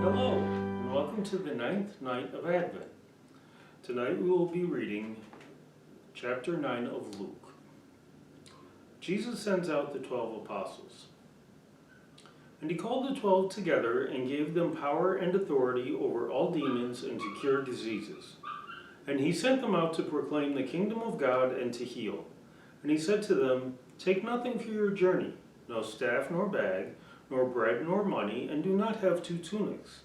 Hello, and welcome to the ninth night of Advent. Tonight we will be reading chapter 9 of Luke. Jesus sends out the 12 apostles. And he called the 12 together and gave them power and authority over all demons and to cure diseases. And he sent them out to proclaim the kingdom of God and to heal. And he said to them, "Take nothing for your journey, no staff nor bag, nor bread nor money, and do not have 2 tunics.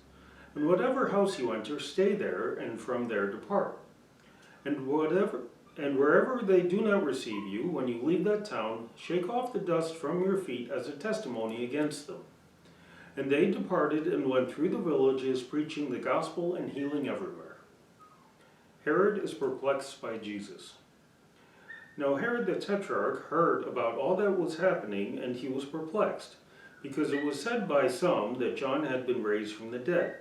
And whatever house you enter, stay there, and from there depart. And wherever they do not receive you, when you leave that town, shake off the dust from your feet as a testimony against them." And they departed and went through the villages, preaching the gospel and healing everywhere. Herod is perplexed by Jesus. Now Herod the Tetrarch heard about all that was happening, and he was perplexed, because it was said by some that John had been raised from the dead,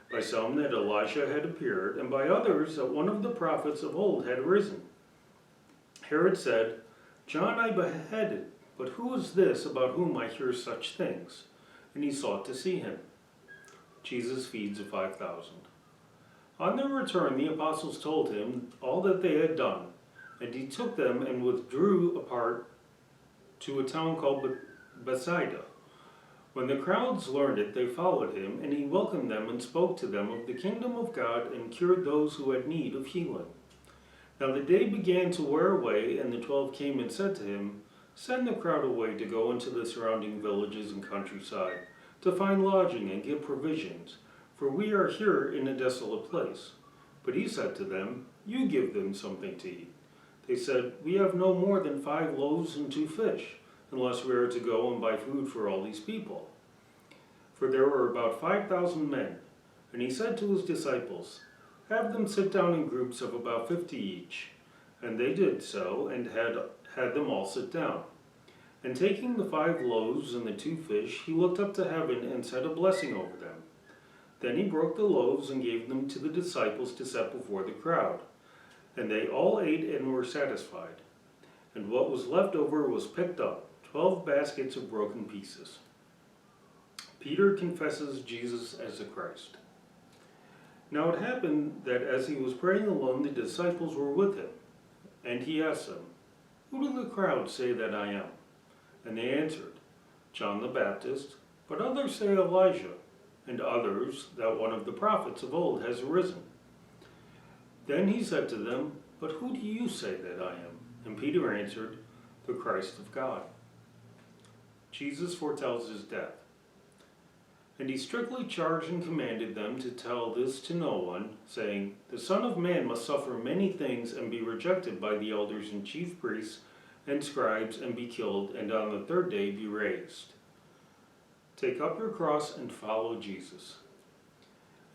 by some that Elijah had appeared, and by others that one of the prophets of old had risen. Herod said, "John I beheaded, but who is this about whom I hear such things?" And he sought to see him. Jesus feeds the 5,000. On their return the apostles told him all that they had done, and he took them and withdrew apart to a town called Bethsaida. When the crowds learned it, they followed him, and he welcomed them and spoke to them of the kingdom of God and cured those who had need of healing. Now the day began to wear away, and the 12 came and said to him, "Send the crowd away to go into the surrounding villages and countryside, to find lodging and get provisions, for we are here in a desolate place." But he said to them, "You give them something to eat." They said, "We have no more than 5 loaves and 2 fish. Unless we are to go and buy food for all these people." For there were about 5,000 men. And he said to his disciples, "Have them sit down in groups of about 50 each." And they did so, and had them all sit down. And taking the 5 loaves and the 2 fish, he looked up to heaven and said a blessing over them. Then he broke the loaves and gave them to the disciples to set before the crowd. And they all ate and were satisfied. And what was left over was picked up, 12 baskets of broken pieces. Peter confesses Jesus as the Christ. Now it happened that as he was praying alone, the disciples were with him. And he asked them, "Who do the crowd say that I am?" And they answered, "John the Baptist, but others say Elijah, and others that one of the prophets of old has arisen." Then he said to them, "But who do you say that I am?" And Peter answered, "The Christ of God." Jesus foretells his death. And he strictly charged and commanded them to tell this to no one, saying, "The Son of Man must suffer many things and be rejected by the elders and chief priests and scribes and be killed, and on the 3rd day be raised. Take up your cross and follow Jesus."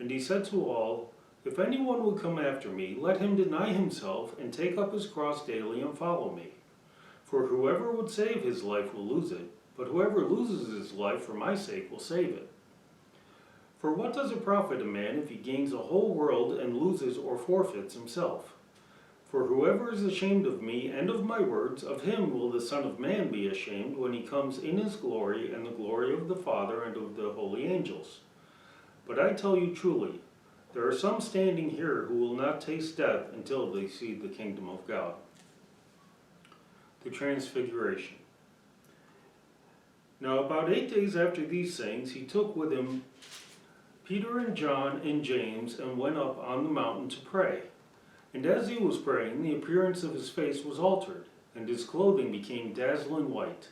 And he said to all, "If anyone will come after me, let him deny himself and take up his cross daily and follow me. For whoever would save his life will lose it, but whoever loses his life for my sake will save it. For what does it profit a man if he gains a whole world and loses or forfeits himself? For whoever is ashamed of me and of my words, of him will the Son of Man be ashamed when he comes in his glory and the glory of the Father and of the holy angels. But I tell you truly, there are some standing here who will not taste death until they see the kingdom of God." The Transfiguration. Now about 8 days after these things, he took with him Peter and John and James and went up on the mountain to pray. And as he was praying, the appearance of his face was altered, and his clothing became dazzling white.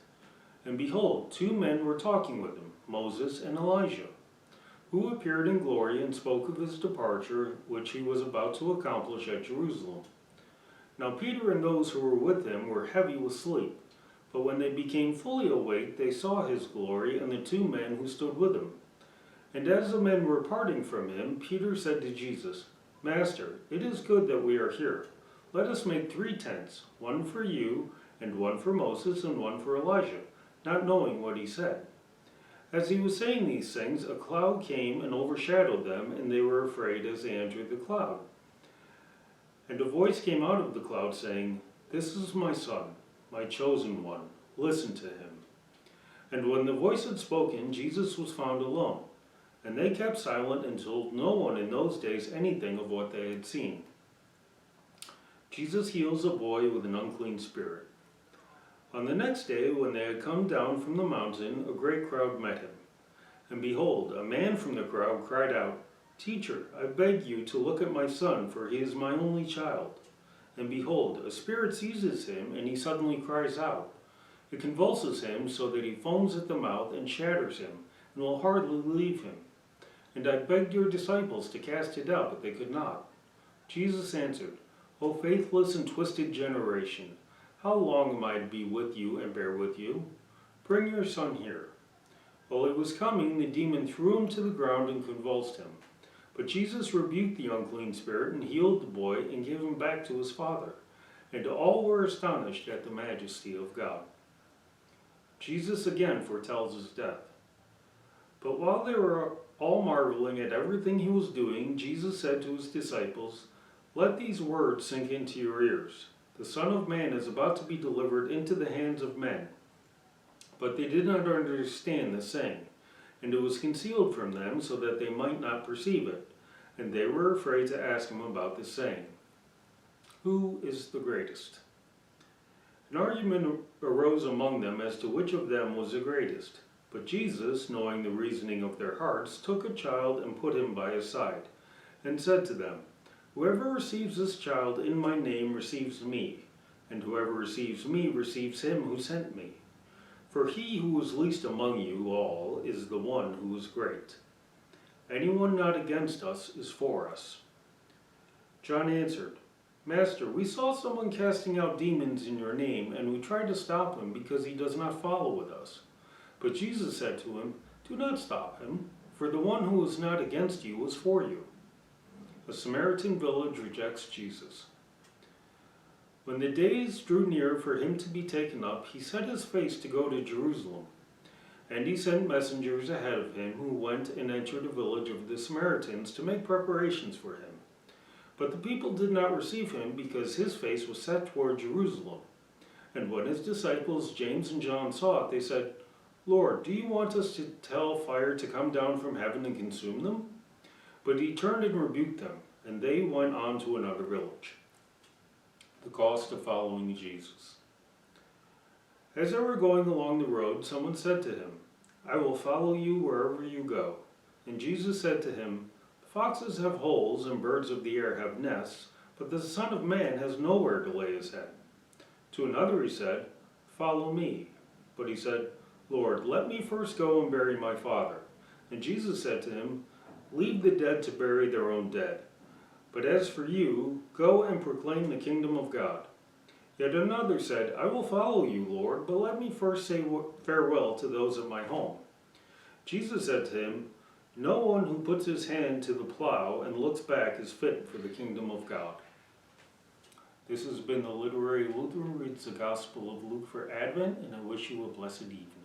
And behold, 2 men were talking with him, Moses and Elijah, who appeared in glory and spoke of his departure, which he was about to accomplish at Jerusalem. Now Peter and those who were with him were heavy with sleep, but when they became fully awake, they saw his glory and the 2 men who stood with him. And as the men were parting from him, Peter said to Jesus, "Master, it is good that we are here. Let us make 3 tents, one for you, and one for Moses, and one for Elijah," not knowing what he said. As he was saying these things, a cloud came and overshadowed them, and they were afraid as they entered the cloud. And a voice came out of the cloud saying, "This is my Son, my chosen one. Listen to him." And when the voice had spoken, Jesus was found alone. And they kept silent and told no one in those days anything of what they had seen. Jesus heals a boy with an unclean spirit. On the next day, when they had come down from the mountain, a great crowd met him. And behold, a man from the crowd cried out, "Teacher, I beg you to look at my son, for he is my only child." And behold, a spirit seizes him, and he suddenly cries out. It convulses him so that he foams at the mouth and shatters him, and will hardly leave him. And I begged your disciples to cast it out, but they could not. Jesus answered, "O faithless and twisted generation, how long am I to be with you and bear with you? Bring your son here." While he was coming, the demon threw him to the ground and convulsed him. But Jesus rebuked the unclean spirit and healed the boy and gave him back to his father. And all were astonished at the majesty of God. Jesus again foretells his death. But while they were all marveling at everything he was doing, Jesus said to his disciples, "Let these words sink into your ears. The Son of Man is about to be delivered into the hands of men." But they did not understand the saying, and it was concealed from them so that they might not perceive it, and they were afraid to ask him about the saying. Who is the greatest? An argument arose among them as to which of them was the greatest. But Jesus, knowing the reasoning of their hearts, took a child and put him by his side, and said to them, "Whoever receives this child in my name receives me, and whoever receives me receives him who sent me. For he who is least among you all is the one who is great. Anyone not against us is for us." John answered, "Master, we saw someone casting out demons in your name, and we tried to stop him because he does not follow with us." But Jesus said to him, "Do not stop him, for the one who is not against you is for you." A Samaritan village rejects Jesus. When the days drew near for him to be taken up, he set his face to go to Jerusalem. And he sent messengers ahead of him who went and entered the village of the Samaritans to make preparations for him. But the people did not receive him because his face was set toward Jerusalem. And when his disciples James and John saw it, they said, "Lord, do you want us to tell fire to come down from heaven and consume them?" But he turned and rebuked them, and they went on to another village. The cost of following Jesus. As they were going along the road, someone said to him, "I will follow you wherever you go." And Jesus said to him, "Foxes have holes and birds of the air have nests, but the Son of Man has nowhere to lay his head." To another he said, "Follow me." But he said, "Lord, let me first go and bury my father." And Jesus said to him, "Leave the dead to bury their own dead. But as for you, go and proclaim the kingdom of God." Yet another said, "I will follow you, Lord, but let me first say farewell to those at my home." Jesus said to him, "No one who puts his hand to the plow and looks back is fit for the kingdom of God." This has been the Literary Luther Reads the Gospel of Luke for Advent, and I wish you a blessed evening.